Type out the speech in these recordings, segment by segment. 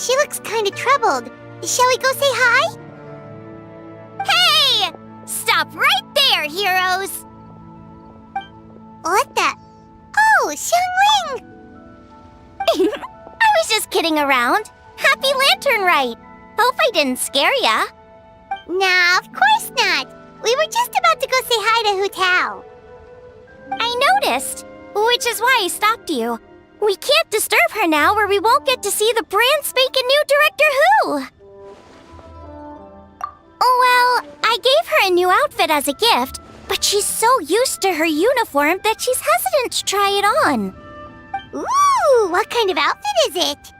She looks kinda troubled. Shall we go say hi? Hey! Stop right there, heroes! What the? Oh, Xiangling! I was just kidding around. Happy Lantern Rite! Hope I didn't scare ya. Nah, of course not. We were just about to go say hi to Hu Tao. I noticed, which is why I stopped you. We can't disturb her now or we won't get to see the brand spanking new Director Who. Well, I gave her a new outfit as a gift, but she's so used to her uniform that she's hesitant to try it on. Ooh, what kind of outfit is it?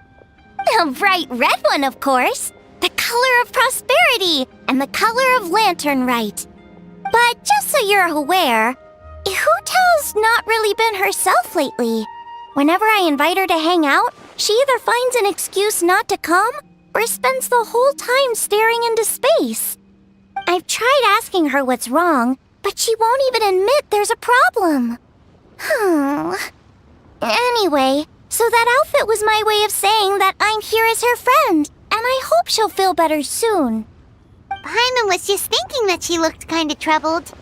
A bright red one, of course. The color of prosperity and the color of Lantern Rite. But just so you're aware, Hu Tao's not really been herself lately. Whenever I invite her to hang out, she either finds an excuse not to come or spends the whole time staring into space. I've tried asking her what's wrong, but she won't even admit there's a problem. Anyway, so that outfit was my way of saying that I'm here as her friend, and I hope she'll feel better soon. Paimon was just thinking that she looked kinda troubled.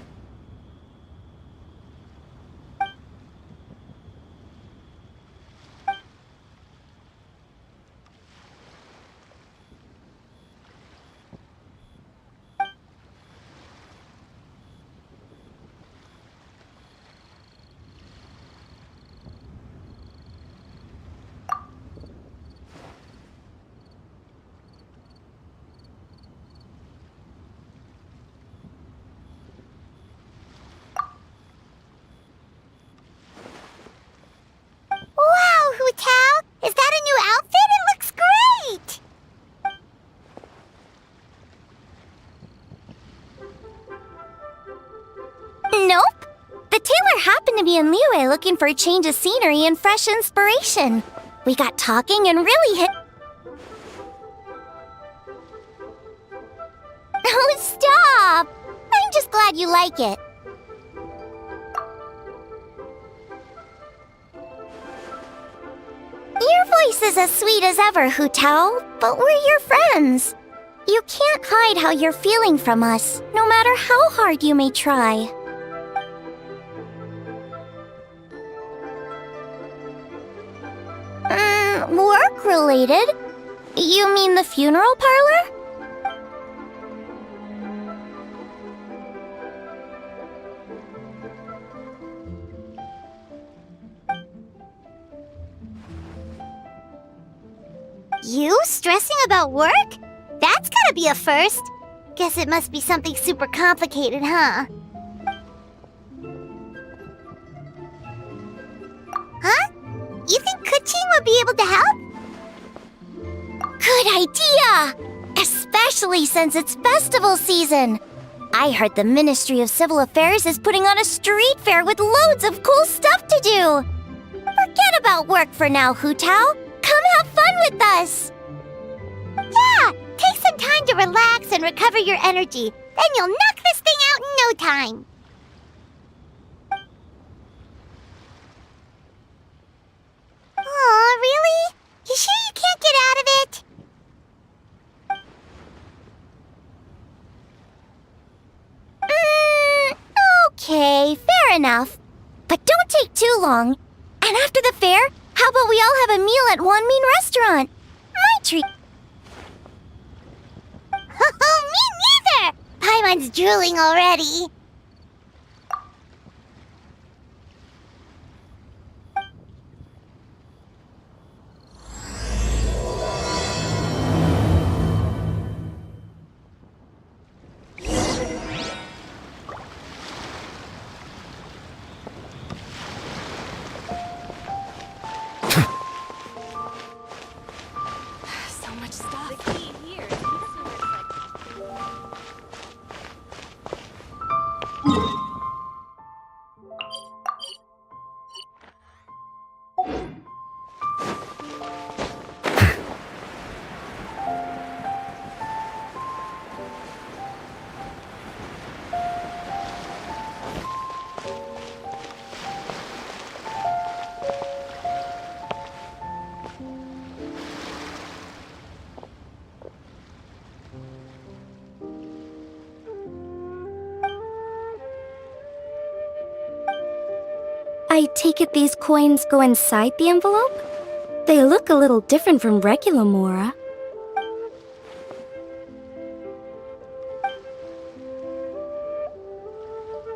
Wow, Hu Tao! Is that a new outfit? It looks great! Nope. The tailor happened to be in Liyue looking for a change of scenery and fresh inspiration. We got talking and really hit... Oh, stop! I'm just glad you like it. Your voice is as sweet as ever, Hu Tao, but we're your friends. You can't hide how you're feeling from us, no matter how hard you may try. Work-related? You mean the funeral parlor? You stressing about work? That's gotta be a first. Guess it must be something super complicated, huh? Huh? You think Kuching would be able to help? Good idea! Especially since it's festival season. I heard the Ministry of Civil Affairs is putting on a street fair with loads of cool stuff to do. Forget about work for now, Hu Tao. Come have fun with us! Yeah! Take some time to relax and recover your energy. Then you'll knock this thing out in no time. Aw, really? You sure you can't get out of it? Okay, fair enough. But don't take too long. And after the fair, how about we all have a meal at Wanmin Restaurant? My treat. Me neither! Paimon's drooling already. So much stuff. The key here is he doesn't know where to I take it these coins go inside the envelope? They look a little different from regular Mora.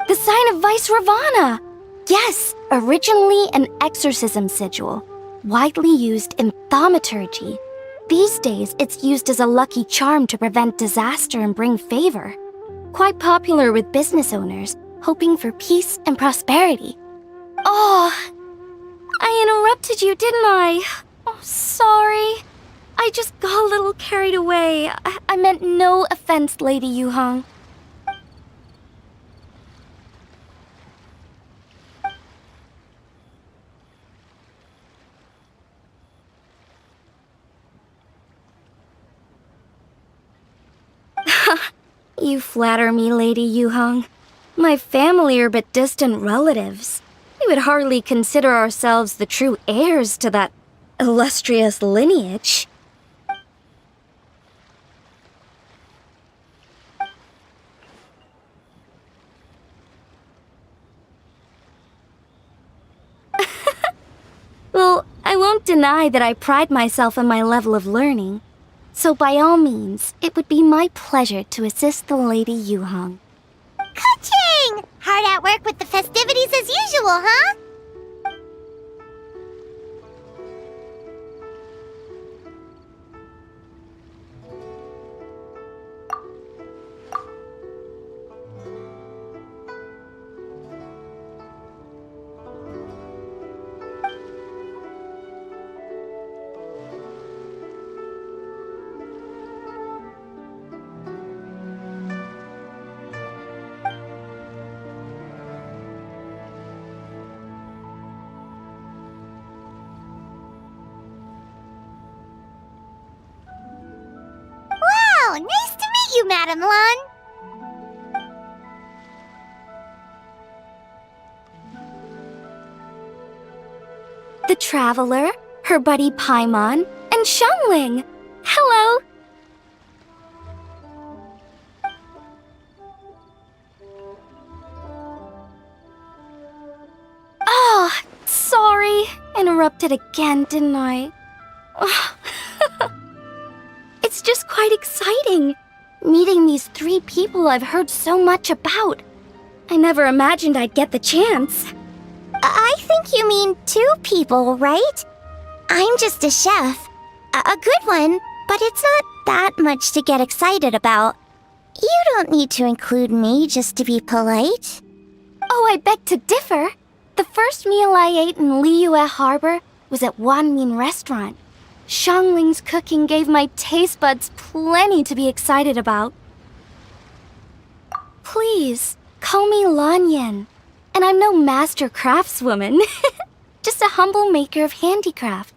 The sign of Vice Ravana! Yes, originally an exorcism sigil, widely used in thaumaturgy. These days, it's used as a lucky charm to prevent disaster and bring favor. Quite popular with business owners, hoping for peace and prosperity. Oh, I interrupted you, didn't I? Oh, sorry. I just got a little carried away. I meant no offense, Lady Yuhong. You flatter me, Lady Yuhong. My family are but distant relatives. We would hardly consider ourselves the true heirs to that illustrious lineage. Well, I won't deny that I pride myself on my level of learning. So by all means, it would be my pleasure to assist the Lady Yuhong. Ka-ching! Hard at work with the festivities as usual, huh? Wow, nice to meet you, Madam Lan. The Traveler, her buddy Paimon, and Xiangling. Hello. Oh, sorry. Interrupted again, didn't I? It's just quite exciting, meeting these 3 people I've heard so much about. I never imagined I'd get the chance. I think you mean 2 people, right? I'm just a chef. A good one, but it's not that much to get excited about. You don't need to include me just to be polite. Oh, I beg to differ. The first meal I ate in Liyue Harbor was at Wanmin Restaurant. Xiangling's cooking gave my taste buds plenty to be excited about. Please, call me Lanyan. And I'm no master craftswoman. Just a humble maker of handicrafts.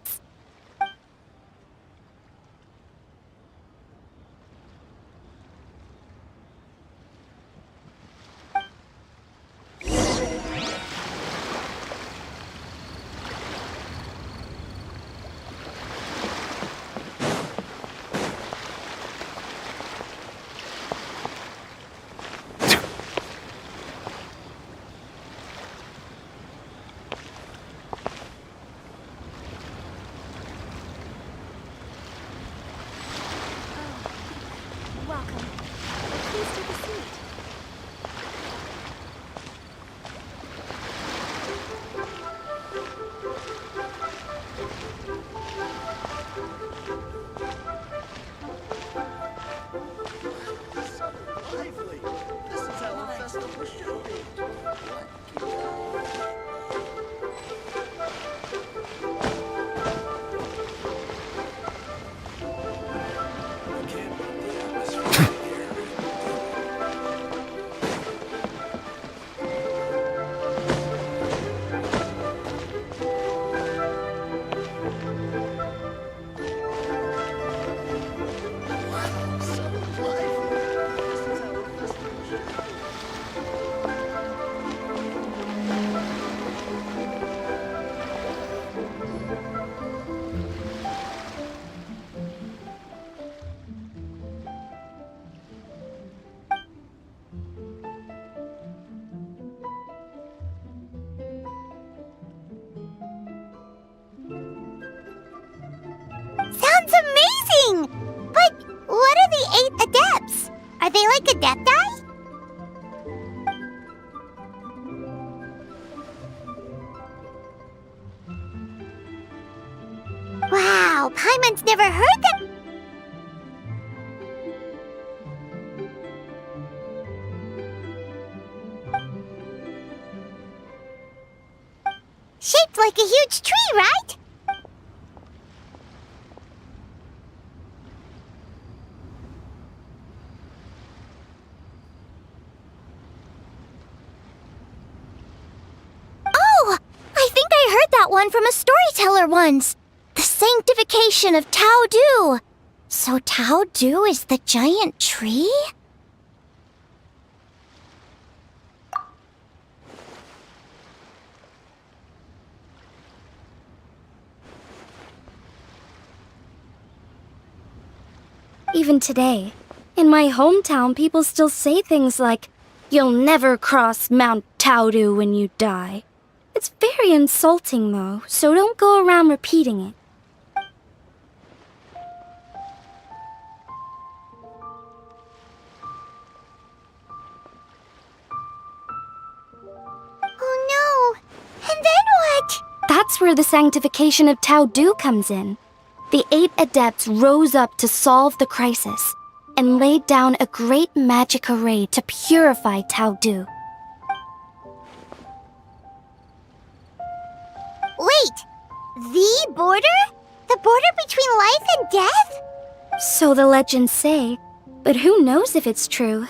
Adepti? Wow, Paimon's never heard that. Shaped like a huge tree, right? Oh! I think I heard that one from a storyteller once. The sanctification of Tao Du. So Tao Du is the giant tree? Even today, in my hometown, people still say things like, "You'll never cross Mount Taodu when you die." It's very insulting, though, so don't go around repeating it. Oh no! And then what? That's where the sanctification of Taodu comes in. The 8 adepts rose up to solve the crisis and laid down a great magic array to purify Taodu. Wait! The border? The border between life and death? So the legends say, but who knows if it's true?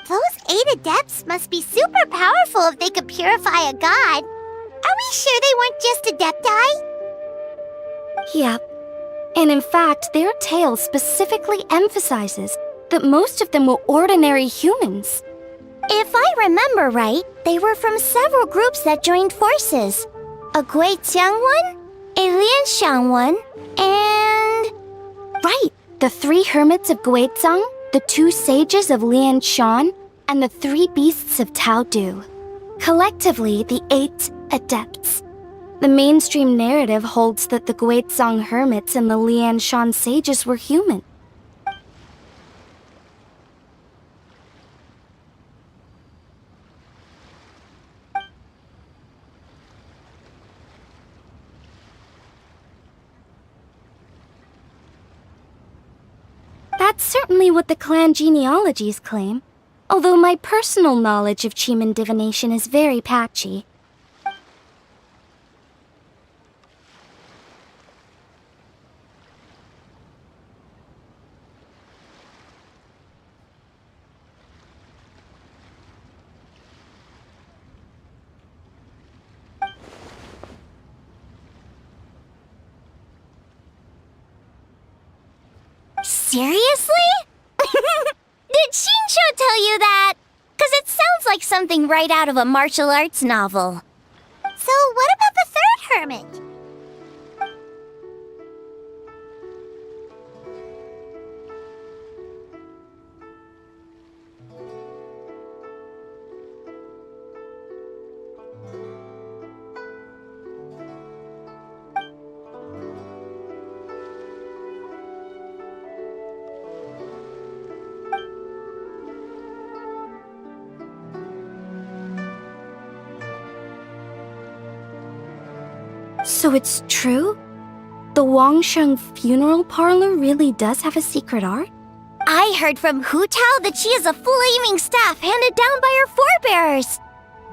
Those 8 adepts must be super powerful if they could purify a god. Are we sure they weren't just adepti? Yep. And in fact, their tale specifically emphasizes that most of them were ordinary humans. If I remember right, they were from several groups that joined forces. A Guiqiang one, a Lianxiang one, and... Right, the 3 hermits of Guizang, the 2 sages of Lianshan, and the 3 beasts of Taodu. Collectively, the 8 adepts. The mainstream narrative holds that the Guizang hermits and the Lianshan sages were human. That's certainly what the clan genealogies claim, although my personal knowledge of Chiman divination is very patchy. Seriously? Did Shinsho tell you that? 'Cause it sounds like something right out of a martial arts novel. So what about the 3rd hermit? So it's true? The Wangsheng funeral parlor really does have a secret art? I heard from Hu Tao that she is a flaming staff handed down by her forebears.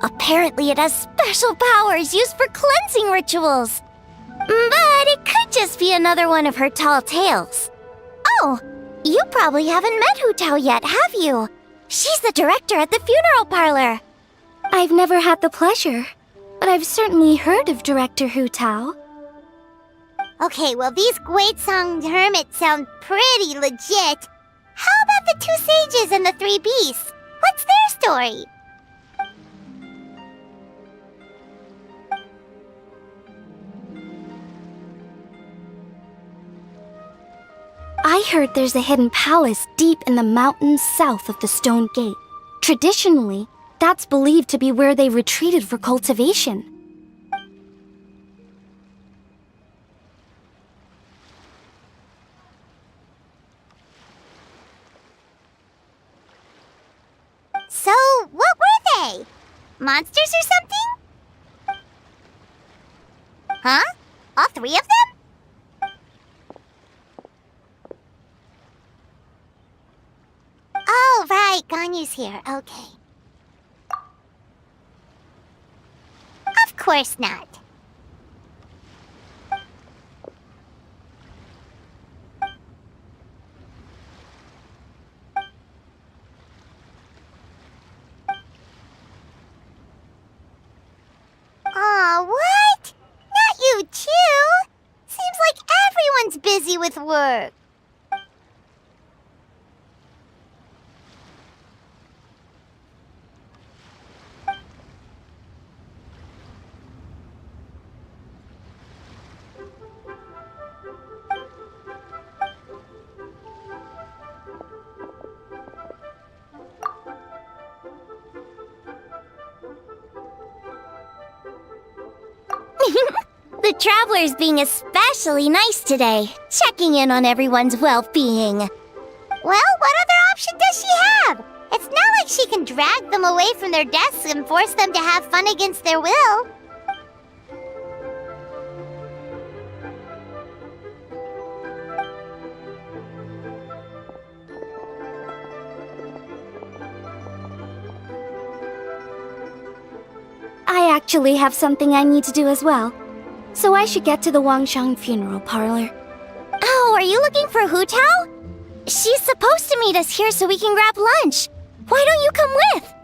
Apparently it has special powers used for cleansing rituals. But it could just be another one of her tall tales. Oh, you probably haven't met Hu Tao yet, have you? She's the director at the funeral parlor. I've never had the pleasure, but I've certainly heard of Director Hu Tao. Okay, well these Guizang hermits sound pretty legit. How about the 2 sages and the 3 beasts? What's their story? I heard there's a hidden palace deep in the mountains south of the Stone Gate. Traditionally, that's believed to be where they retreated for cultivation. Monsters or something? Huh? All three of them? Oh, right. Ganyu's here. Okay. Of course not. Aw, what? Not you too? Seems like everyone's busy with work. The traveler's being especially nice today, checking in on everyone's well-being. Well, what other option does she have? It's not like she can drag them away from their desks and force them to have fun against their will. I actually have something I need to do as well. So I should get to the Wangshang funeral parlor. Oh, are you looking for Hu Tao? She's supposed to meet us here so we can grab lunch. Why don't you come with?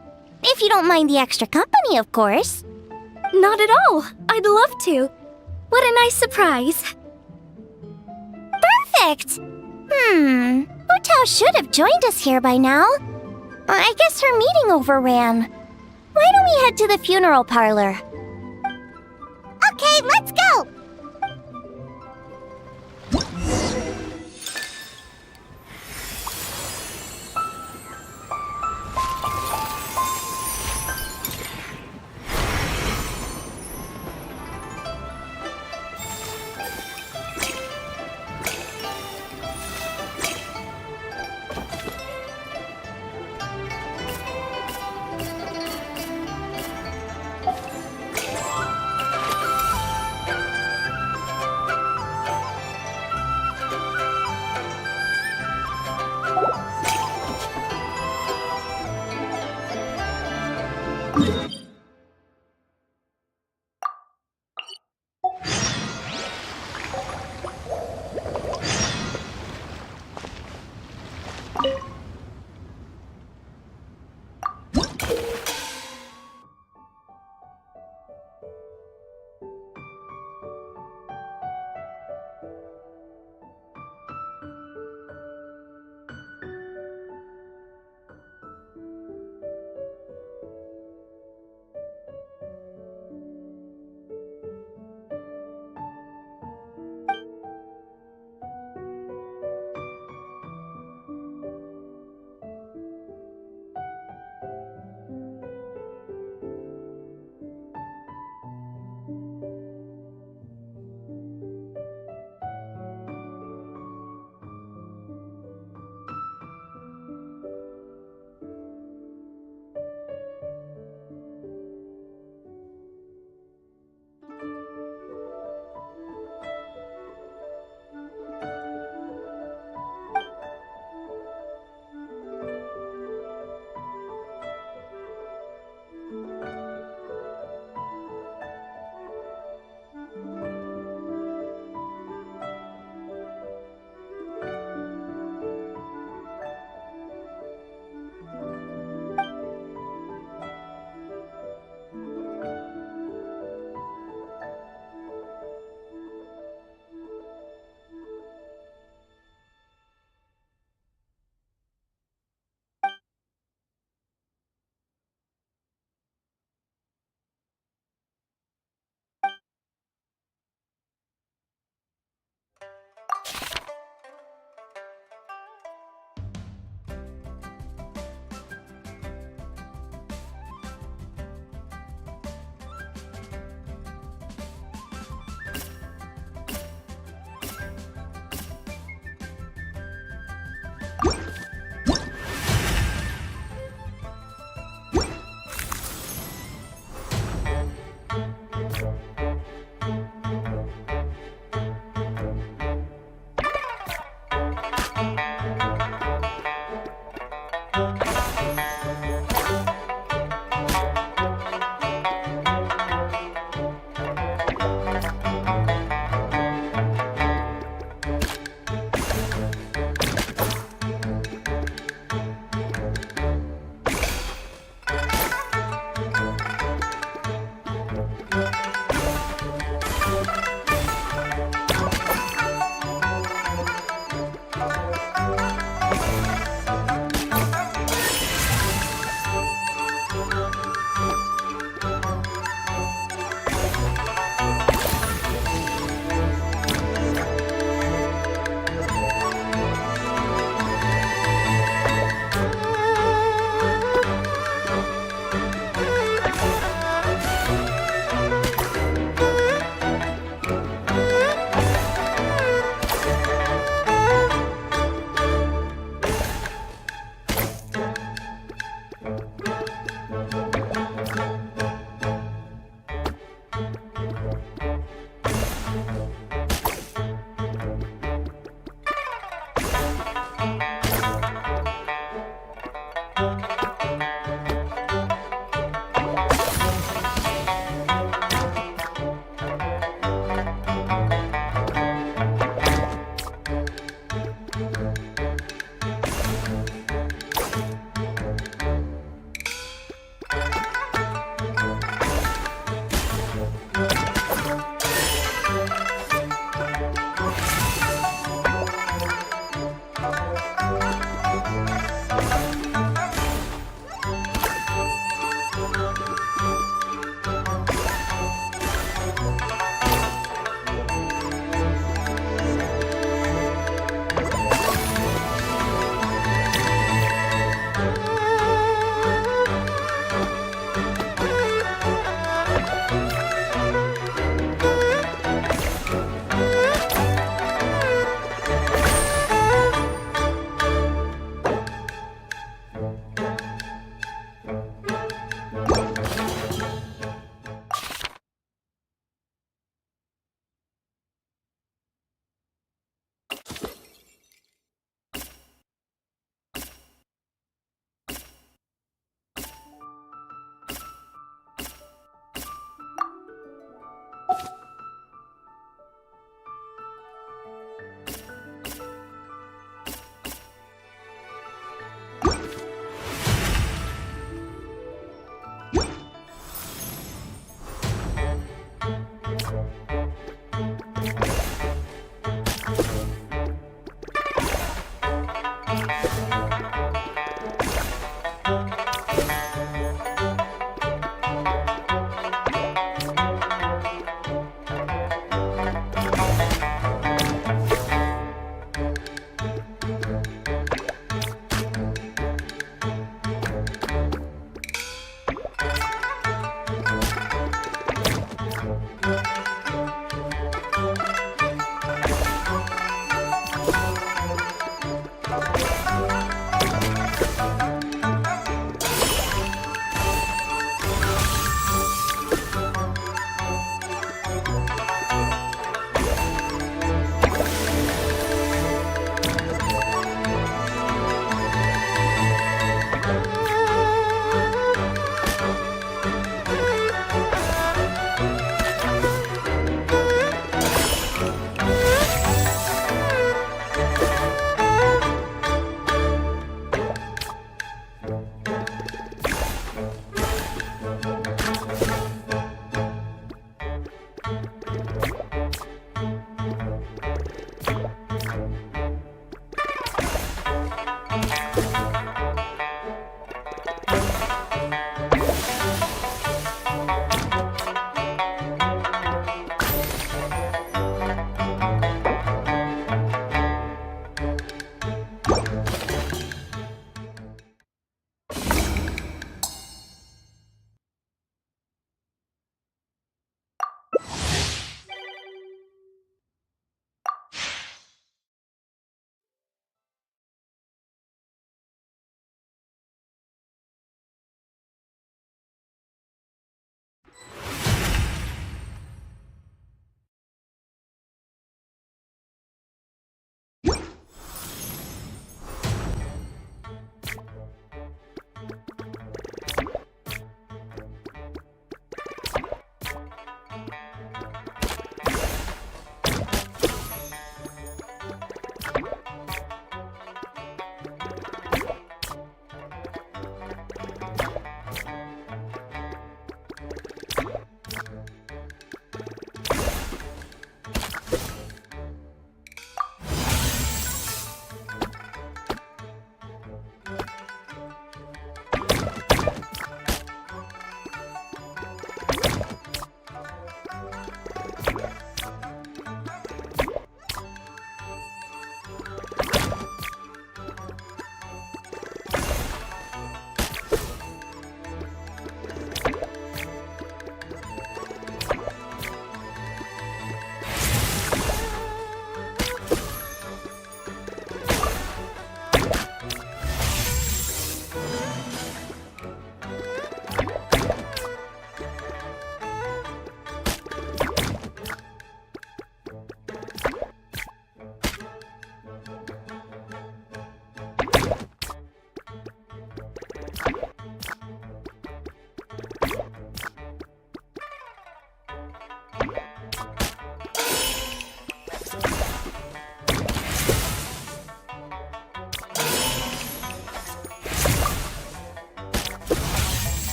If you don't mind the extra company, of course. Not at all. I'd love to. What a nice surprise. Perfect! Hu Tao should have joined us here by now. I guess her meeting overran. Why don't we head to the funeral parlor? Okay, let's go!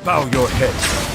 Bow your head.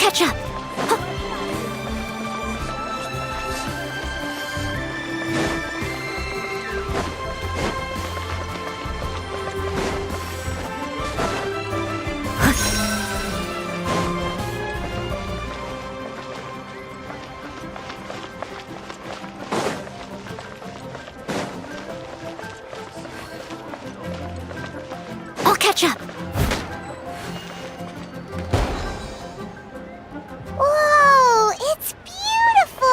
catch up. I'll catch up. Whoa, it's beautiful!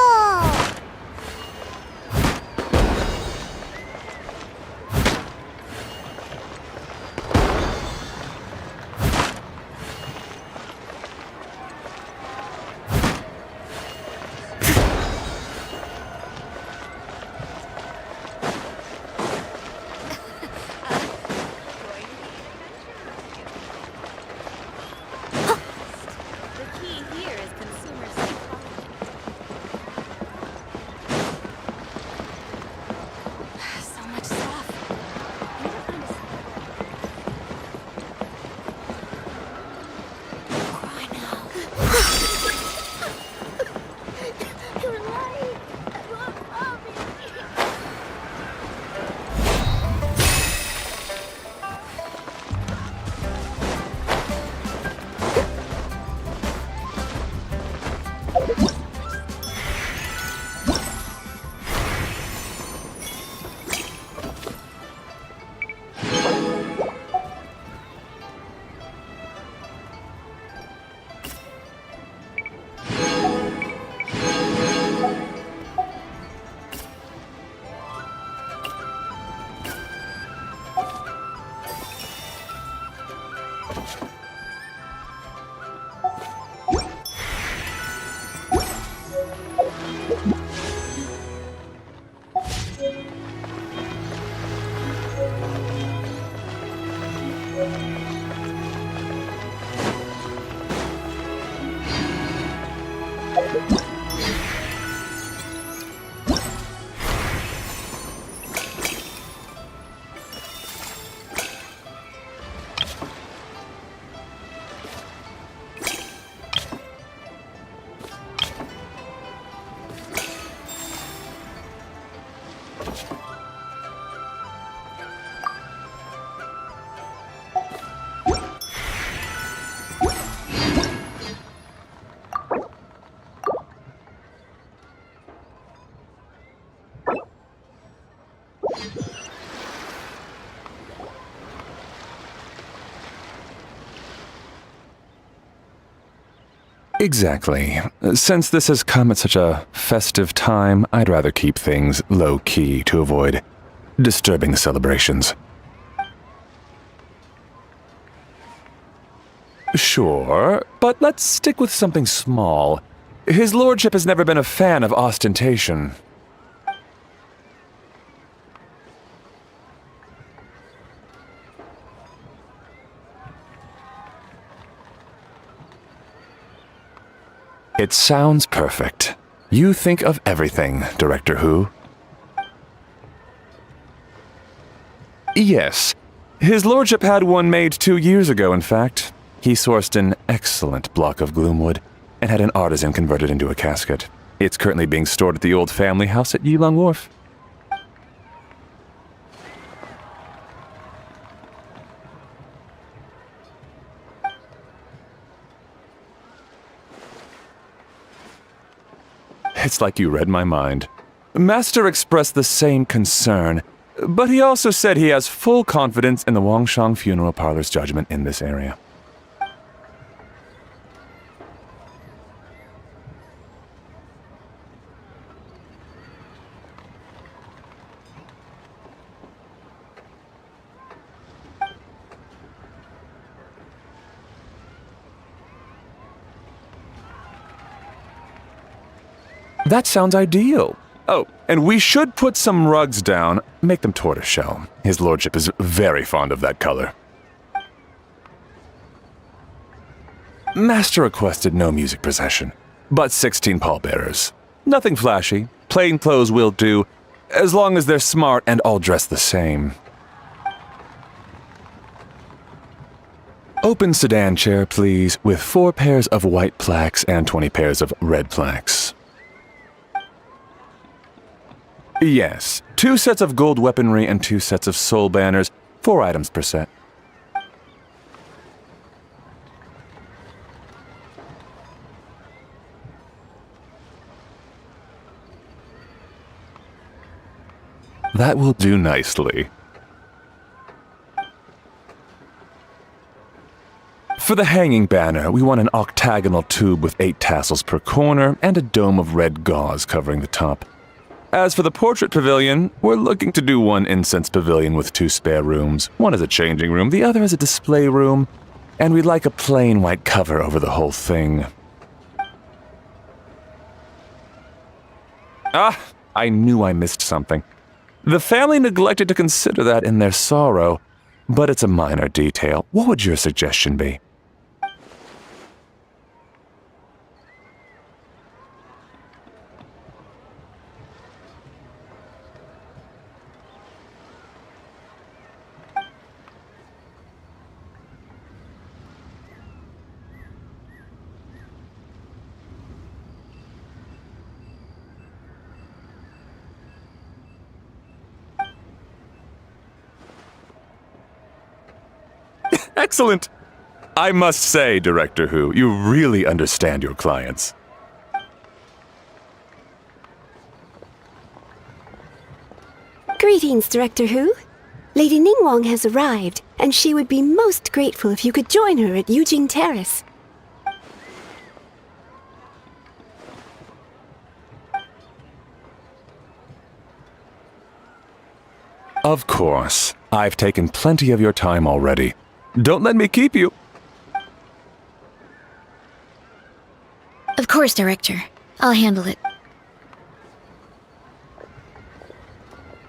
Exactly. Since this has come at such a festive time, I'd rather keep things low-key to avoid disturbing the celebrations. Sure, but let's stick with something small. His lordship has never been a fan of ostentation. It sounds perfect. You think of everything, Director Who. Yes. His lordship had one made 2 years ago, in fact. He sourced an excellent block of gloomwood and had an artisan convert it into a casket. It's currently being stored at the old family house at Yilong Wharf. It's like you read my mind. Master expressed the same concern, but he also said he has full confidence in the Wangshang Funeral Parlor's judgment in this area. That sounds ideal. Oh, and we should put some rugs down. Make them tortoiseshell. His lordship is very fond of that color. Master requested no music procession, but 16 pallbearers. Nothing flashy. Plain clothes will do, as long as they're smart and all dressed the same. Oh, open sedan chair, please, with 4 pairs of white plaques and 20 pairs of red plaques. Yes, 2 sets of gold weaponry and 2 sets of soul banners, 4 items per set. That will do nicely. For the hanging banner, we want an octagonal tube with 8 tassels per corner and a dome of red gauze covering the top. As for the portrait pavilion, we're looking to do one incense pavilion with 2 spare rooms. One is a changing room, the other is a display room, and we'd like a plain white cover over the whole thing. Ah, I knew I missed something. The family neglected to consider that in their sorrow, but it's a minor detail. What would your suggestion be? Excellent! I must say, Director Who, you really understand your clients. Greetings, Director Who. Lady Ningguang has arrived, and she would be most grateful if you could join her at Yujing Terrace. Of course. I've taken plenty of your time already. Don't let me keep you. Of course, Director. I'll handle it.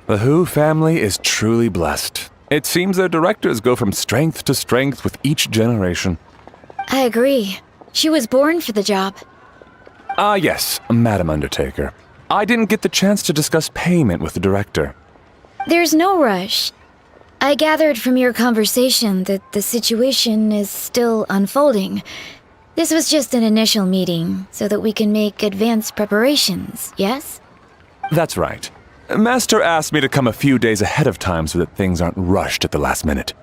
The Who family is truly blessed. It seems their directors go from strength to strength with each generation. I agree. She was born for the job. Ah, yes, Madam Undertaker. I didn't get the chance to discuss payment with the director. There's no rush. I gathered from your conversation that the situation is still unfolding. This was just an initial meeting, so that we can make advanced preparations, yes? That's right. Master asked me to come a few days ahead of time so that things aren't rushed at the last minute.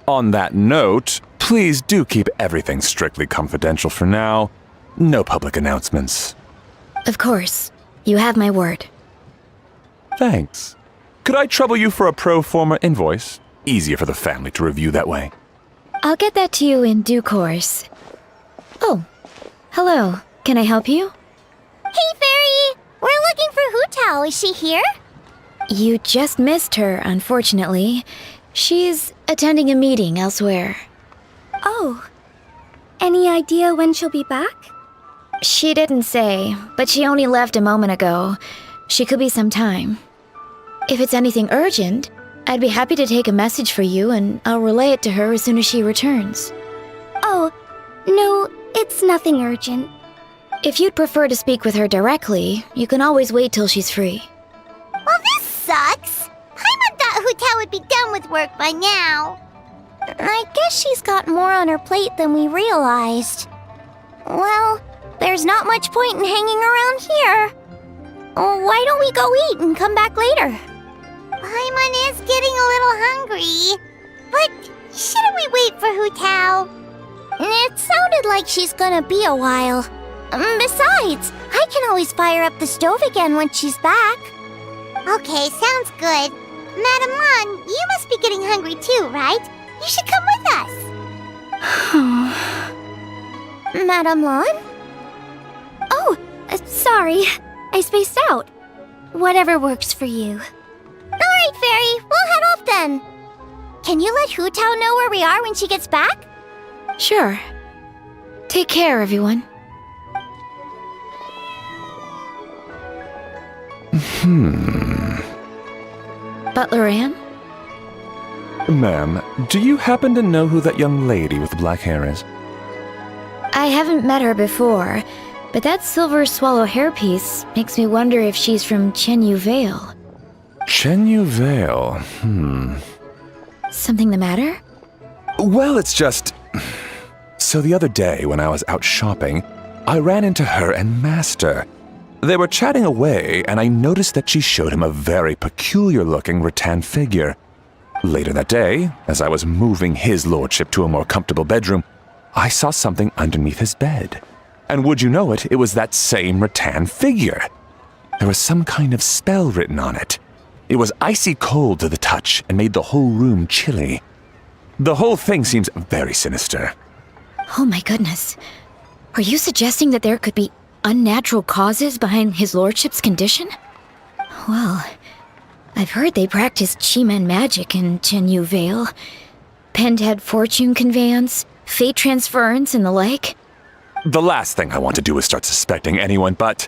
On that note, please do keep everything strictly confidential for now. No public announcements. Of course. You have my word. Thanks. Could I trouble you for a pro forma invoice? Easier for the family to review that way. I'll get that to you in due course. Oh, hello. Can I help you? Hey, Fairy! We're looking for Hu Tao. Is she here? You just missed her, unfortunately. She's attending a meeting elsewhere. Oh. Any idea when she'll be back? She didn't say, but she only left a moment ago. She could be some time. If it's anything urgent, I'd be happy to take a message for you and I'll relay it to her as soon as she returns. Oh, no, it's nothing urgent. If you'd prefer to speak with her directly, you can always wait till she's free. Well, this sucks. Paimon thought Hu Tao would be done with work by now. I guess she's got more on her plate than we realized. Well, there's not much point in hanging around here. Why don't we go eat and come back later? Paimon is getting a little hungry. But shouldn't we wait for Hu Tao? It sounded like she's gonna be a while. Besides, I can always fire up the stove again when she's back. Okay, sounds good. Madam Lan, you must be getting hungry too, right? You should come with us. Madam Lan? Oh, sorry. I spaced out. Whatever works for you. Alright, Fairy, we'll head off then. Can you let Hu Tao know where we are when she gets back? Sure. Take care, everyone. Butler Ann? Ma'am, do you happen to know who that young lady with the black hair is? I haven't met her before, but that silver swallow hairpiece makes me wonder if she's from Chenyu Vale. Chenyu Vale, Something the matter? Well, it's just... So the other day when I was out shopping, I ran into her and Master. They were chatting away, and I noticed that she showed him a very peculiar-looking rattan figure. Later that day, as I was moving his lordship to a more comfortable bedroom, I saw something underneath his bed. And would you know it, it was that same rattan figure. There was some kind of spell written on it. It was icy cold to the touch and made the whole room chilly. The whole thing seems very sinister. Oh my goodness. Are you suggesting that there could be unnatural causes behind his lordship's condition? Well, I've heard they practice Chi-Man magic in Chenyu Vale. Pendhead fortune conveyance, fate transference, and the like. The last thing I want to do is start suspecting anyone, but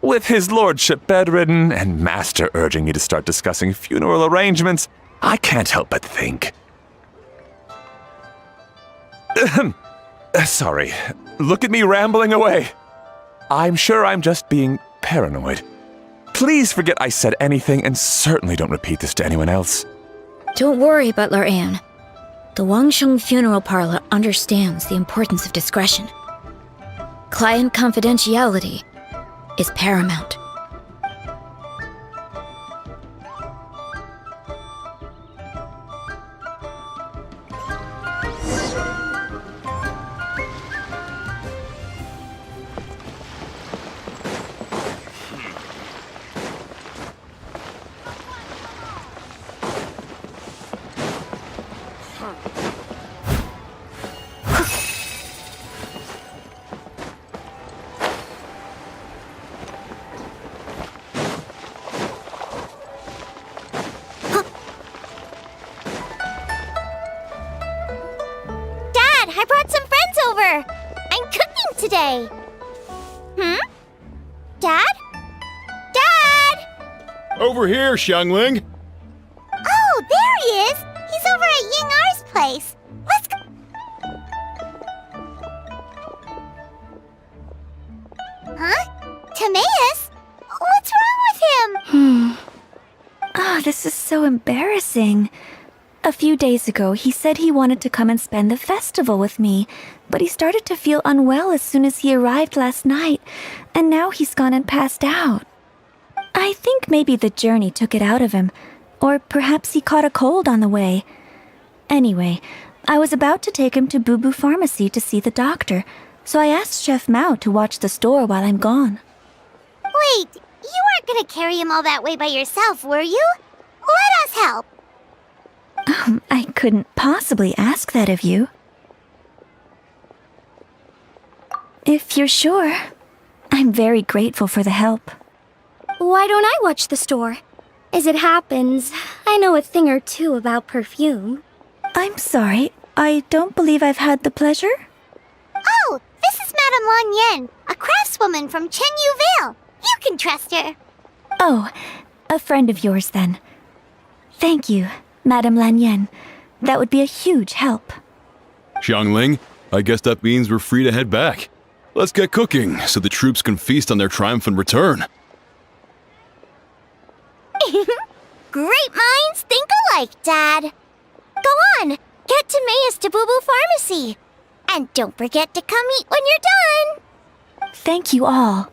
with his lordship bedridden and Master urging me to start discussing funeral arrangements, I can't help but think. Sorry, look at me rambling away. I'm sure I'm just being paranoid. Please forget I said anything, and certainly don't repeat this to anyone else. Don't worry, Butler Anne. The Wangsheng Funeral Parlor understands the importance of discretion. Client confidentiality is paramount. I brought some friends over. I'm cooking today. Dad? Dad? Over here, Xiangling. Oh, there he is. He's over at Ying R's place. Let's go. Huh? Timaeus? What's wrong with him? This is so embarrassing. A few days ago, he said he wanted to come and spend the festival with me, but he started to feel unwell as soon as he arrived last night, and now he's gone and passed out. I think maybe the journey took it out of him, or perhaps he caught a cold on the way. Anyway, I was about to take him to Boo Boo Pharmacy to see the doctor, so I asked Chef Mao to watch the store while I'm gone. Wait, you weren't gonna carry him all that way by yourself, were you? Let us help. I couldn't possibly ask that of you. If you're sure, I'm very grateful for the help. Why don't I watch the store? As it happens, I know a thing or two about perfume. I'm sorry, I don't believe I've had the pleasure. Oh, this is Madame Lan Yen, a craftswoman from Chenyu Vale. You can trust her. Oh, a friend of yours then. Thank you, Madame Lan Yen. That would be a huge help. Xiangling, I guess that means we're free to head back. Let's get cooking so the troops can feast on their triumphant return. Great minds think alike, Dad. Go on, get Timaeus to Boo Boo Pharmacy. And don't forget to come eat when you're done. Thank you all.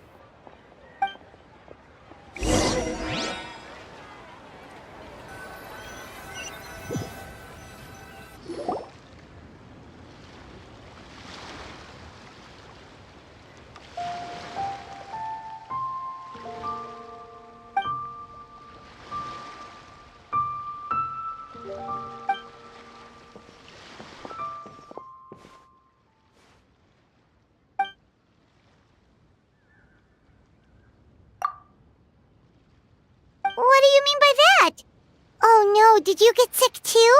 What do you mean by that? Oh no, did you get sick too?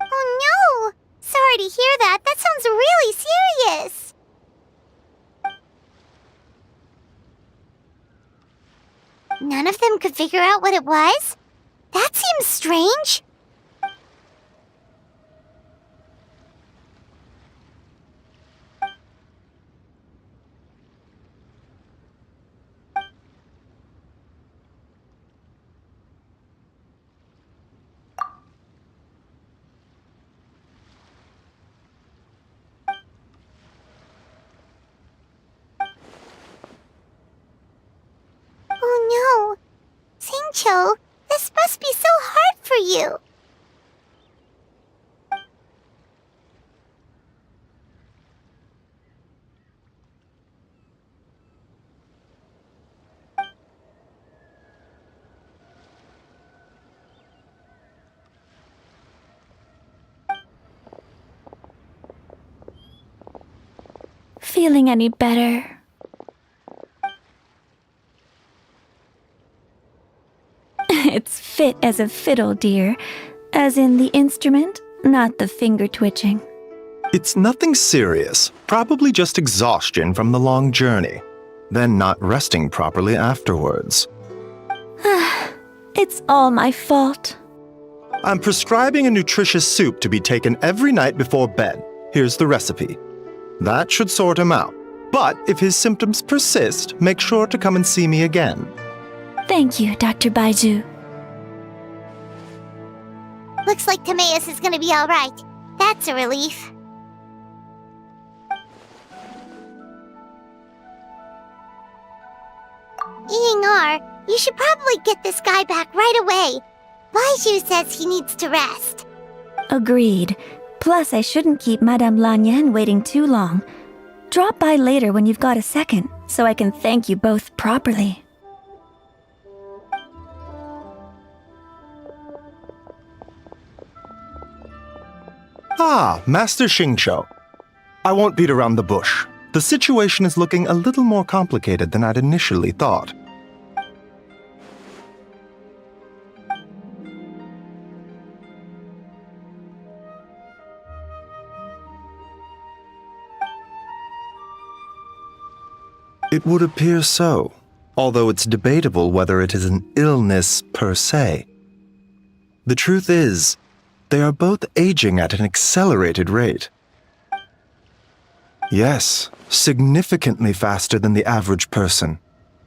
Oh no! Sorry to hear that. That sounds really serious. None of them could figure out what it was? That seems strange. Xingqiu, this must be so hard for you. Feeling any better? It's fit as a fiddle, dear. As in the instrument, not the finger twitching. It's nothing serious, probably just exhaustion from the long journey, then not resting properly afterwards. It's all my fault. I'm prescribing a nutritious soup to be taken every night before bed. Here's the recipe. That should sort him out. But if his symptoms persist, make sure to come and see me again. Thank you, Dr. Baizhu. Looks like Timaeus is gonna be alright. That's a relief. Ying-ar, you should probably get this guy back right away. Baizhu says he needs to rest. Agreed. Plus, I shouldn't keep Madame Lanyan waiting too long. Drop by later when you've got a second, so I can thank you both properly. Ah, Master Xingqiu. I won't beat around the bush. The situation is looking a little more complicated than I'd initially thought. It would appear so, although it's debatable whether it is an illness per se. The truth is, they are both aging at an accelerated rate. Yes, significantly faster than the average person.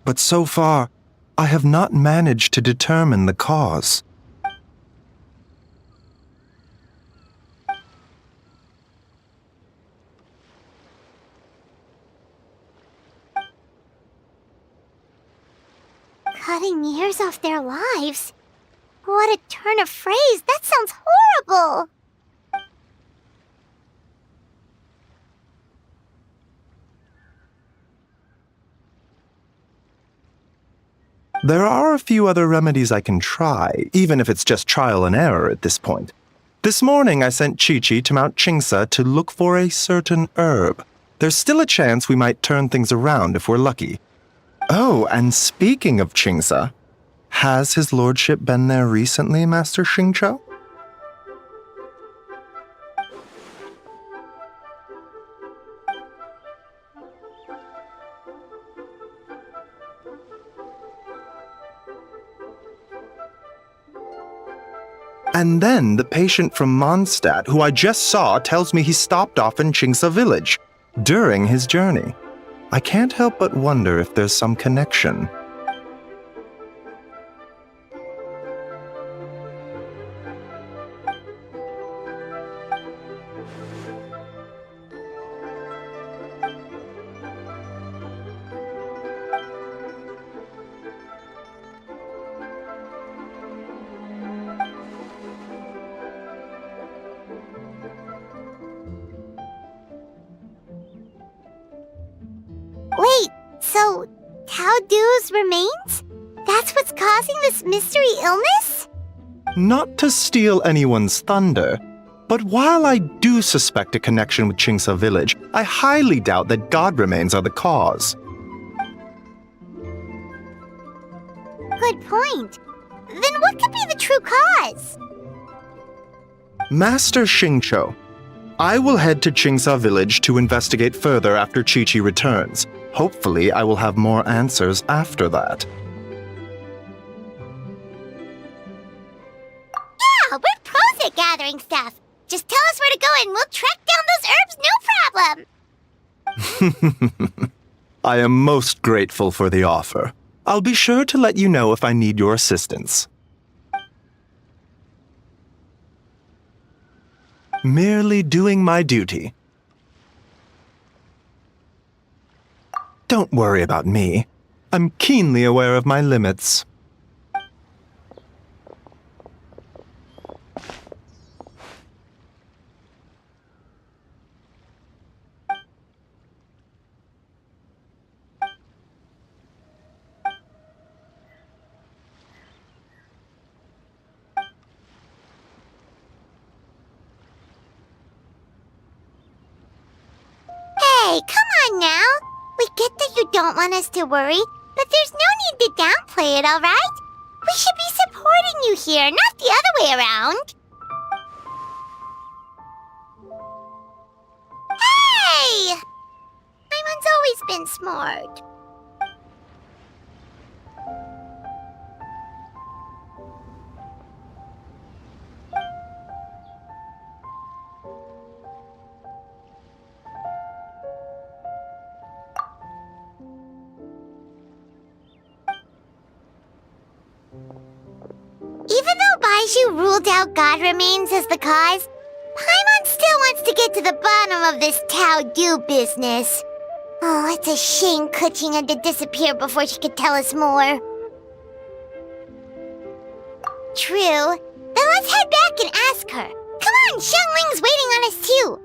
But so far, I have not managed to determine the cause. Cutting years off their lives? What a turn of phrase! That sounds horrible! There are a few other remedies I can try, even if it's just trial and error at this point. This morning I sent Chi-Chi to Mount Qingsa to look for a certain herb. There's still a chance we might turn things around if we're lucky. Oh, and speaking of Qingsa, has his lordship been there recently, Master Xingqiu? And then the patient from Mondstadt, who I just saw, tells me he stopped off in Qingsa village during his journey. I can't help but wonder if there's some connection. Wait, so Tao Du's remains? That's what's causing this mystery illness? Not to steal anyone's thunder, but while I do suspect a connection with Qingsa village, I highly doubt that god remains are the cause. Good point. Then what could be the true cause? Master Xingqiu, I will head to Qingsa village to investigate further after Chi-Chi returns. Hopefully, I will have more answers after that. Yeah, we're pros at gathering stuff. Just tell us where to go and we'll track down those herbs, no problem. I am most grateful for the offer. I'll be sure to let you know if I need your assistance. Merely doing my duty. Don't worry about me. I'm keenly aware of my limits. Hey, come on now. We get that you don't want us to worry, but there's no need to downplay it, all right? We should be supporting you here, not the other way around. Hey! Paimon's always been smart. Even though Baiju ruled out God remains as the cause, Paimon still wants to get to the bottom of this Tao Do business. Oh, it's a shame Kuching had to disappear before she could tell us more. True. Then let's head back and ask her. Come on, Xiangling's waiting on us too.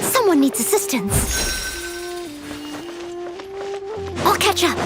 Someone needs assistance. I'll catch up.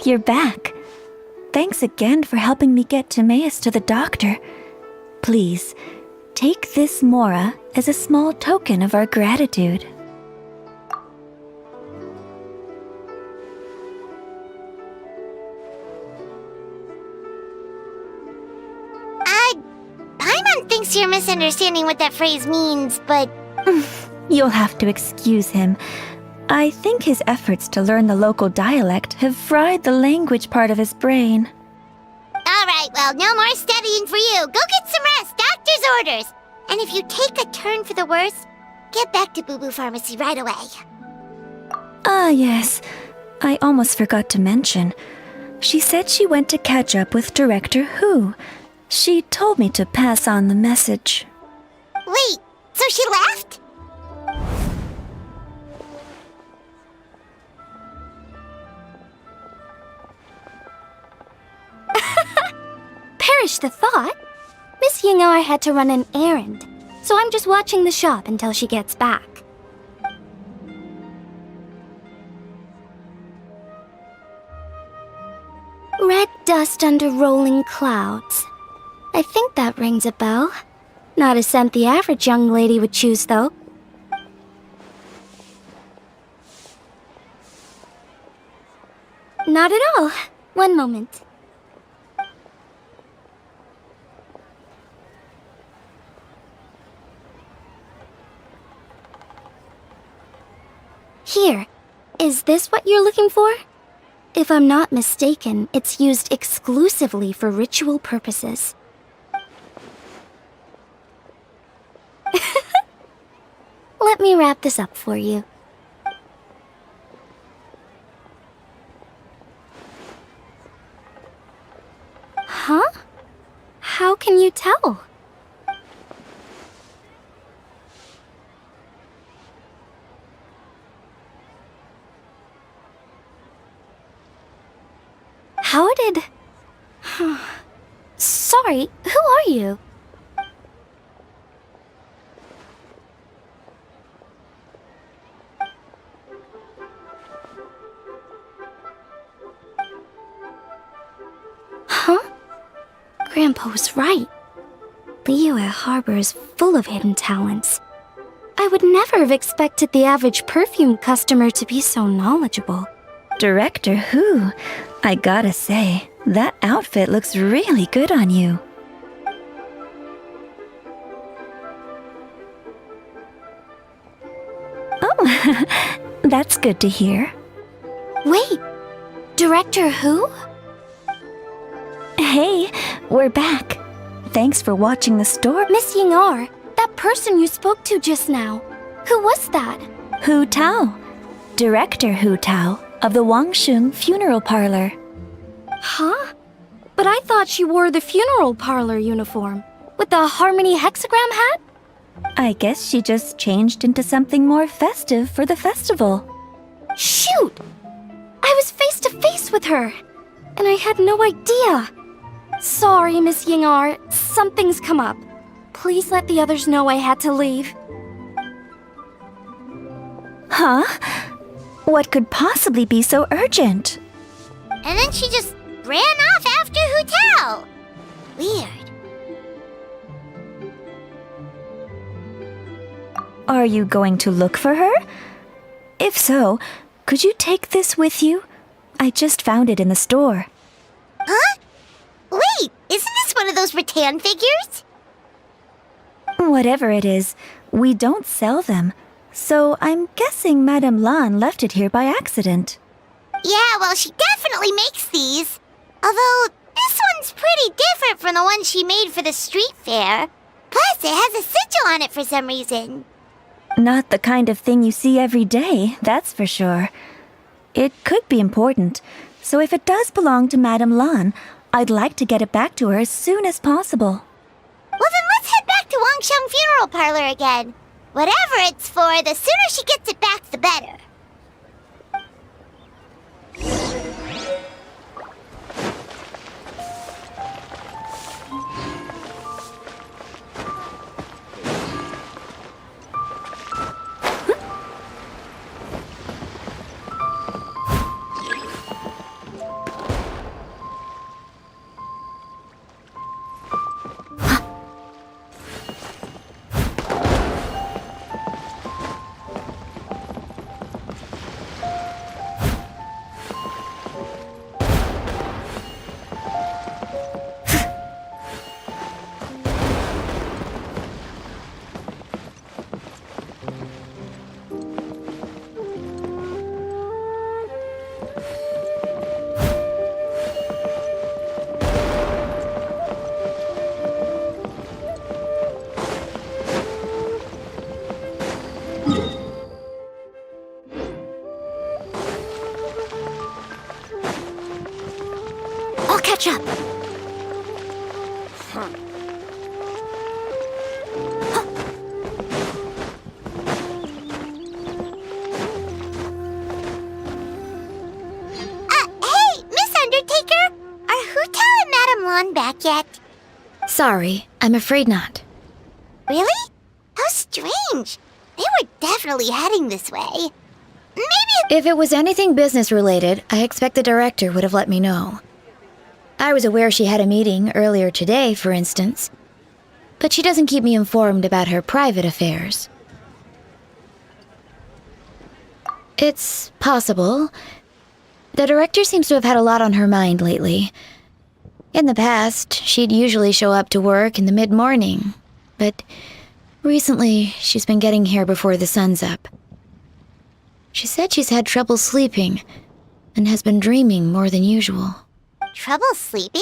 You're back. Thanks again for helping me get Timaeus to the doctor. Please, take this Mora as a small token of our gratitude. Paimon thinks you're misunderstanding what that phrase means, but... You'll have to excuse him. I think his efforts to learn the local dialect have fried the language part of his brain. Alright, well, no more studying for you. Go get some rest, doctor's orders. And if you take a turn for the worse, get back to Boo Boo Pharmacy right away. Ah, yes. I almost forgot to mention. She said she went to catch up with Director Hu. She told me to pass on the message. Wait, so she left? Perish the thought. Miss Ying I had to run an errand, so I'm just watching the shop until she gets back. Red dust under rolling clouds. I think that rings a bell. Not a scent the average young lady would choose, though. Not at all. One moment. Here. Is this what you're looking for? If I'm not mistaken, it's used exclusively for ritual purposes. Let me wrap this up for you. Huh? How can you tell? How did... Sorry, who are you? Huh? Grandpa was right. Liyue Harbor is full of hidden talents. I would never have expected the average perfume customer to be so knowledgeable. Director Who? I gotta say, that outfit looks really good on you. Oh, that's good to hear. Wait, Director Who? Hey, we're back. Thanks for watching the store. Miss Yingar, that person you spoke to just now. Who was that? Hu Tao, Director Hu Tao of the Wangsheng Funeral Parlor. Huh? But I thought she wore the funeral parlor uniform with the Harmony hexagram hat? I guess she just changed into something more festive for the festival. Shoot! I was face to face with her, and I had no idea. Sorry, Miss Yingar, something's come up. Please let the others know I had to leave. Huh? What could possibly be so urgent? And then she just ran off after Hu Tao. Weird. Are you going to look for her? If so, could you take this with you? I just found it in the store. Huh? Wait, isn't this one of those rattan figures? Whatever it is, we don't sell them. So I'm guessing Madame Lan left it here by accident. Yeah, well, she definitely makes these. Although, this one's pretty different from the one she made for the street fair. Plus, it has a sigil on it for some reason. Not the kind of thing you see every day, that's for sure. It could be important, so if it does belong to Madame Lan, I'd like to get it back to her as soon as possible. Well, then let's head back to Wangsheng Funeral Parlor again. Whatever it's for, the sooner she gets it back, the better. I'll catch up. Hey, Miss Undertaker! Are Hu Tao and Madame Lan back yet? Sorry, I'm afraid not. Really? How strange. They were definitely heading this way. Maybe If it was anything business related, I expect the director would have let me know. I was aware she had a meeting earlier today, for instance, but she doesn't keep me informed about her private affairs. It's possible. The director seems to have had a lot on her mind lately. In the past, she'd usually show up to work in the mid-morning, but recently she's been getting here before the sun's up. She said she's had trouble sleeping and has been dreaming more than usual. trouble sleeping?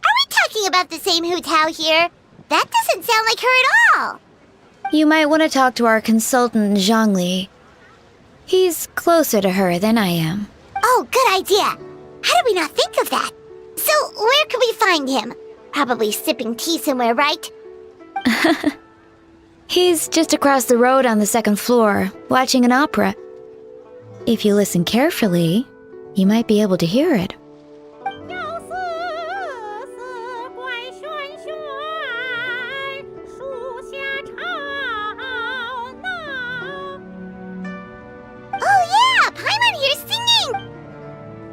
Are we talking about the same Hu Tao here? That doesn't sound like her at all. You might want to talk to our consultant, Zhangli. He's closer to her than I am. Oh, good idea. How did we not think of that? So, where could we find him? Probably sipping tea somewhere, right? He's just across the road on the second floor, watching an opera. If you listen carefully, you might be able to hear it. Oh yeah, Paimon here's singing!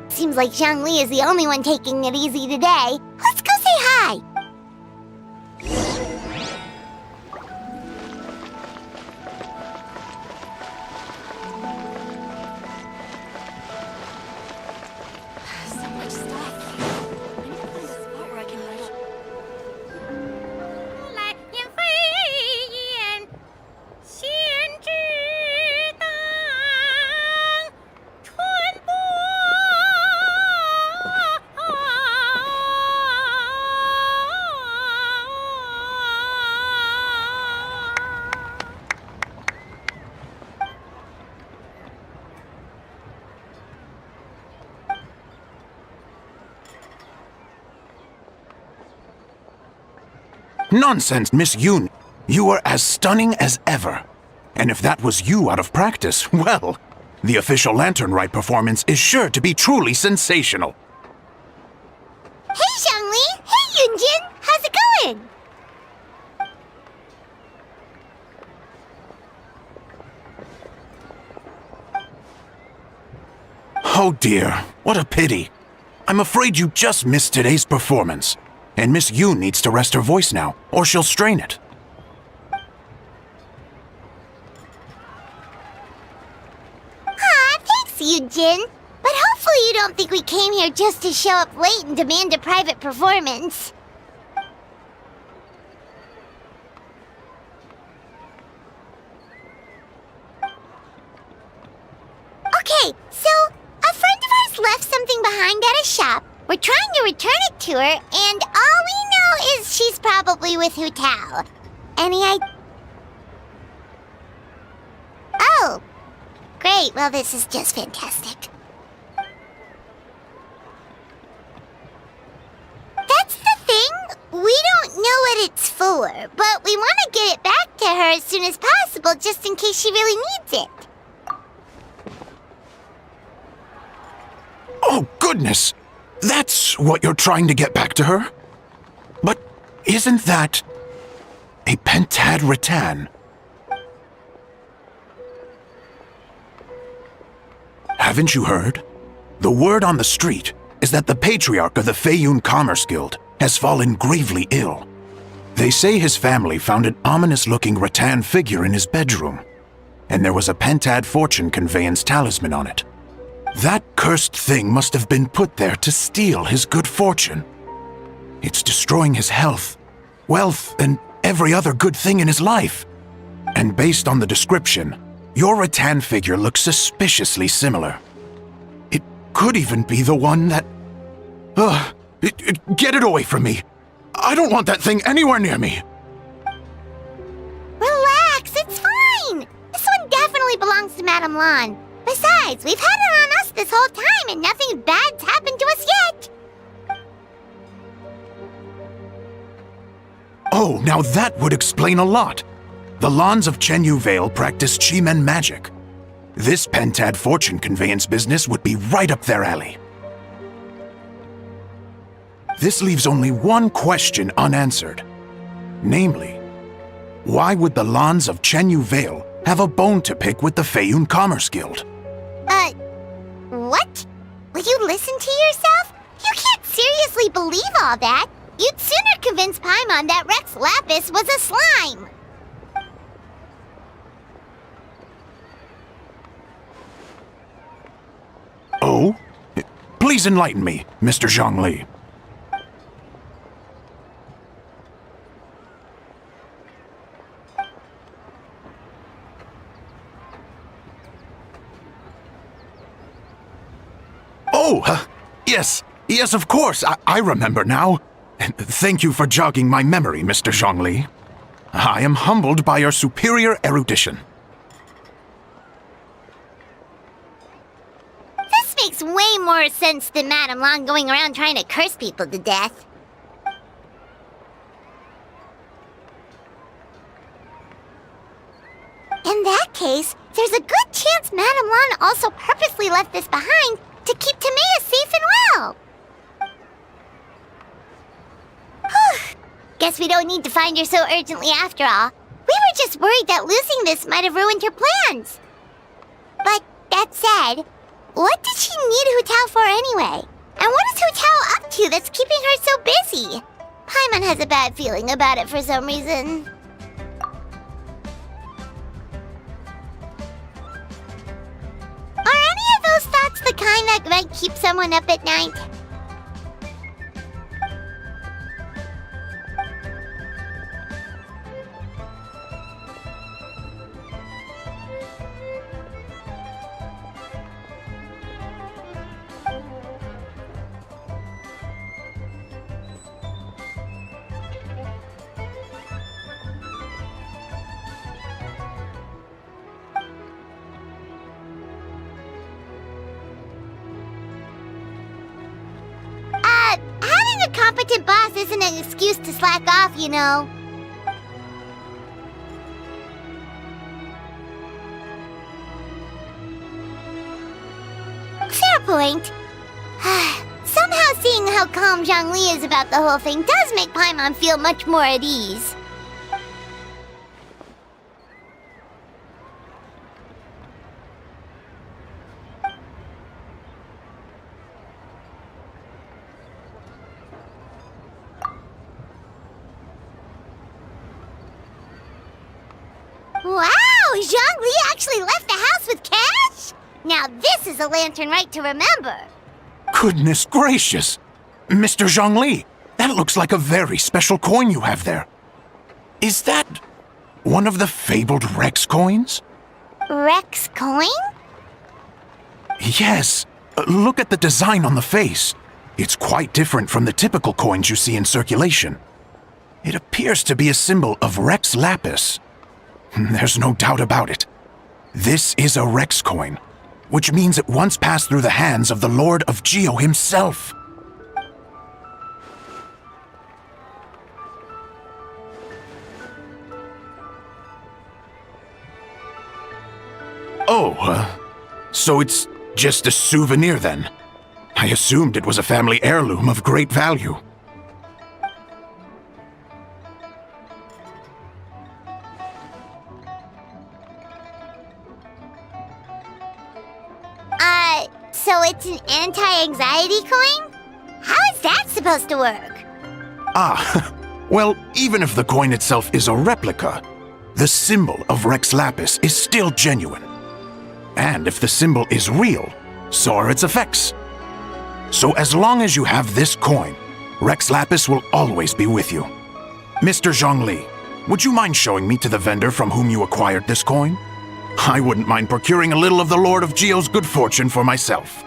Seems like Zhangli is the only one taking it easy today. Let's go say hi! Nonsense, Miss Yoon. You are as stunning as ever. And if that was you out of practice, well, the official lantern rite performance is sure to be truly sensational. Hey, Zhongli! Hey, Yunjin! How's it going? Oh dear, what a pity. I'm afraid you just missed today's performance. And Miss Yoon needs to rest her voice now, or she'll strain it. Aw, thanks, Yunjin. But hopefully you don't think we came here just to show up late and demand a private performance. Okay, so a friend of ours left something behind at a shop. We're trying to return it to her, and all we know is she's probably with Hu Tao. Any idea? Oh, great. Well, this is just fantastic. That's the thing. We don't know what it's for, but we want to get it back to her as soon as possible just in case she really needs it. Oh, goodness! That's what you're trying to get back to her? But isn't that a pentad rattan? Haven't you heard? The word on the street is that the patriarch of the Feiyun Commerce Guild has fallen gravely ill. They say his family found an ominous-looking rattan figure in his bedroom, and there was a pentad fortune conveyance talisman on it. That cursed thing must have been put there to steal his good fortune. It's destroying his health, wealth, and every other good thing in his life. And based on the description, your rattan figure looks suspiciously similar. It could even be the one that... get it away from me! I don't want that thing anywhere near me! Relax, it's fine! This one definitely belongs to Madame Lan. Besides, we've had it on us this whole time and nothing bad's happened to us yet! Oh, now that would explain a lot. The Lans of Chenyu Vale practice Chi-Men magic. This pentad fortune conveyance business would be right up their alley. This leaves only one question unanswered. Namely, why would the Lans of Chenyu Vale have a bone to pick with the Feiyun Commerce Guild? What? Will you listen to yourself? You can't seriously believe all that. You'd sooner convince Paimon that Rex Lapis was a slime. Oh? Please enlighten me, Mr. Zhongli. Oh, yes, of course. I remember now. Thank you for jogging my memory, Mr. Zhongli. I am humbled by your superior erudition. This makes way more sense than Madame Lan going around trying to curse people to death. In that case, there's a good chance Madame Lan also purposely left this behind to keep Tamea safe and well. Whew. Guess we don't need to find her so urgently after all. We were just worried that losing this might have ruined her plans. But that said, what did she need Hu Tao for anyway? And what is Hu Tao up to that's keeping her so busy? Paimon has a bad feeling about it for some reason. Are any of those thoughts the kind that might keep someone up at night? Having a competent boss isn't an excuse to slack off, you know. fair point. Somehow seeing how calm Zhongli is about the whole thing does make Paimon feel much more at ease. Wow! Zhongli actually left the house with cash? Now this is a lantern rite to remember. Goodness gracious! Mr. Zhongli, that looks like a very special coin you have there. Is that one of the fabled Rex coins? Rex coin? Yes. Look at the design on the face. It's quite different from the typical coins you see in circulation. It appears to be a symbol of Rex Lapis. There's no doubt about it. This is a Rex coin, which means it once passed through the hands of the Lord of Geo himself. Oh, so it's just a souvenir then? I assumed it was a family heirloom of great value. So it's an anti-anxiety coin? How is that supposed to work? Ah, well, even if the coin itself is a replica, the symbol of Rex Lapis is still genuine. And if the symbol is real, so are its effects. So as long as you have this coin, Rex Lapis will always be with you. Mr. Zhongli, would you mind showing me to the vendor from whom you acquired this coin? I wouldn't mind procuring a little of the Lord of Geo's good fortune for myself.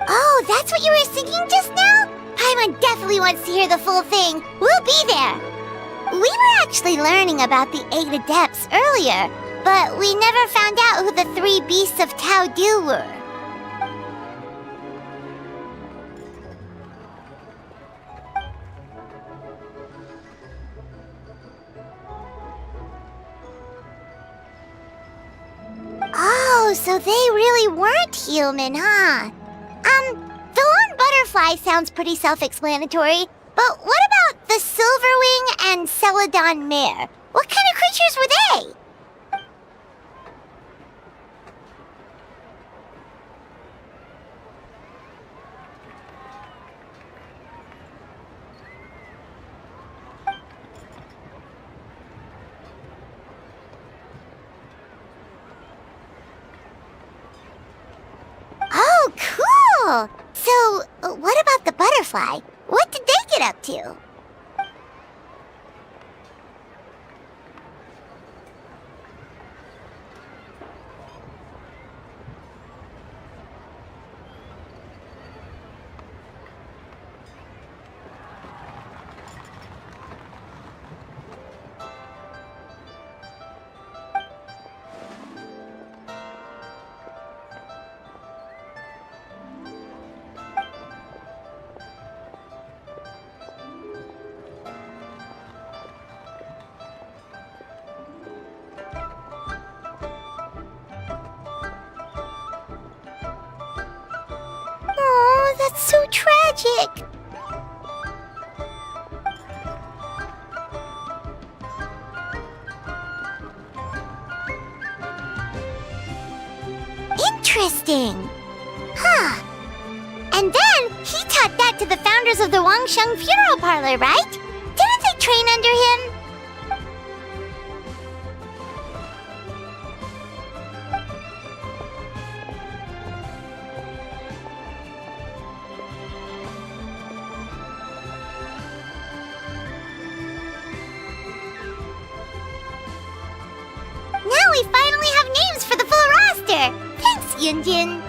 Oh, that's what you were singing just now? Paimon definitely wants to hear the full thing. We'll be there. We were actually learning about the 8 Adepts earlier, but we never found out who the 3 Beasts of Tao Du were. Oh, so they really weren't human, huh? The lone butterfly sounds pretty self-explanatory, but what about the Silverwing and Celadon Mare? What kind of creatures were they? Oh, cool! So, what about the butterfly? What did they get up to? Oh, that's so tragic. Interesting. Huh. And then he taught that to the founders of the Wangsheng Funeral Parlor, right? Didn't they train under him? Now we finally have names for the full roster! Thanks, Yunjin!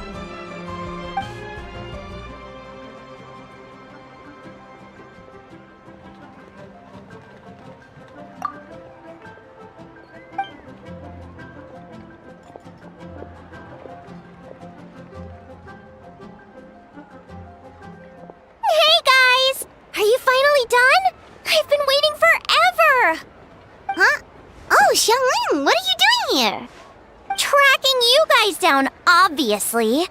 down, obviously.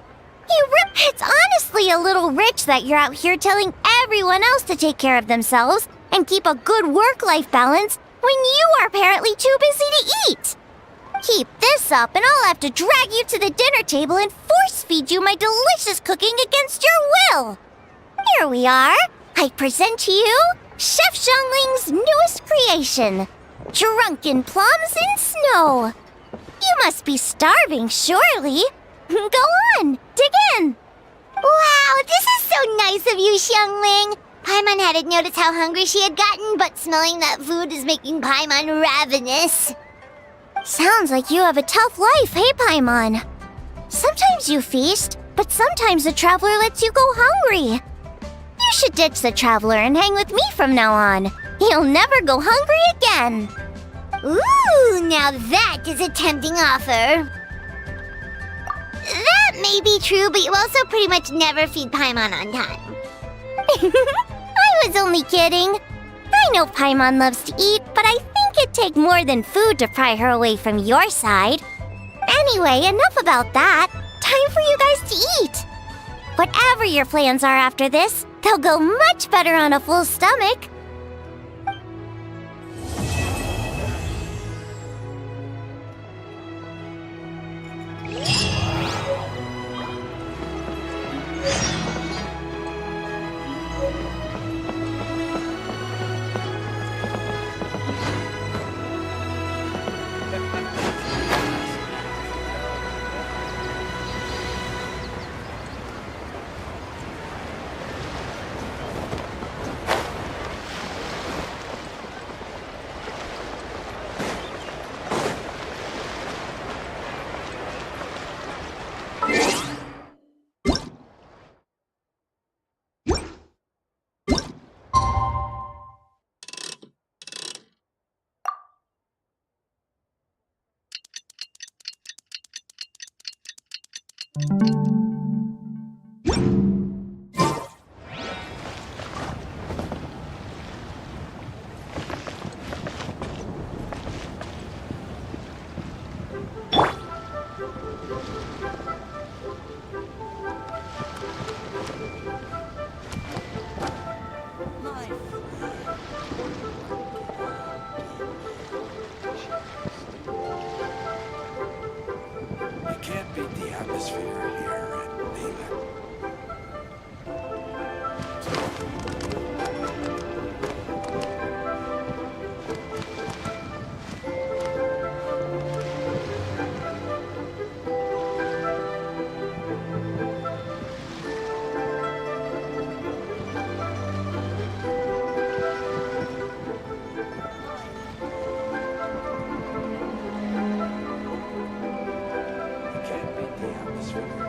It's honestly a little rich that you're out here telling everyone else to take care of themselves and keep a good work-life balance when you are apparently too busy to eat. Keep this up and I'll have to drag you to the dinner table and force-feed you my delicious cooking against your will. Here we are. I present to you Chef Xiangling's newest creation, Drunken Plums in Snow. You must be starving, surely. Go on, dig in. Wow, this is so nice of you, Xiangling. Paimon hadn't noticed how hungry she had gotten, but smelling that food is making Paimon ravenous. Sounds like you have a tough life, hey, Paimon? Sometimes you feast, but sometimes the traveler lets you go hungry. You should ditch the traveler and hang with me from now on. You'll never go hungry again. Ooh, now that is a tempting offer. That may be true, but you also pretty much never feed Paimon on time. I was only kidding. I know Paimon loves to eat, but I think it'd take more than food to pry her away from your side. Anyway, enough about that. Time for you guys to eat. Whatever your plans are after this, they'll go much better on a full stomach. You can't beat the atmosphere here in England. You can't beat the atmosphere.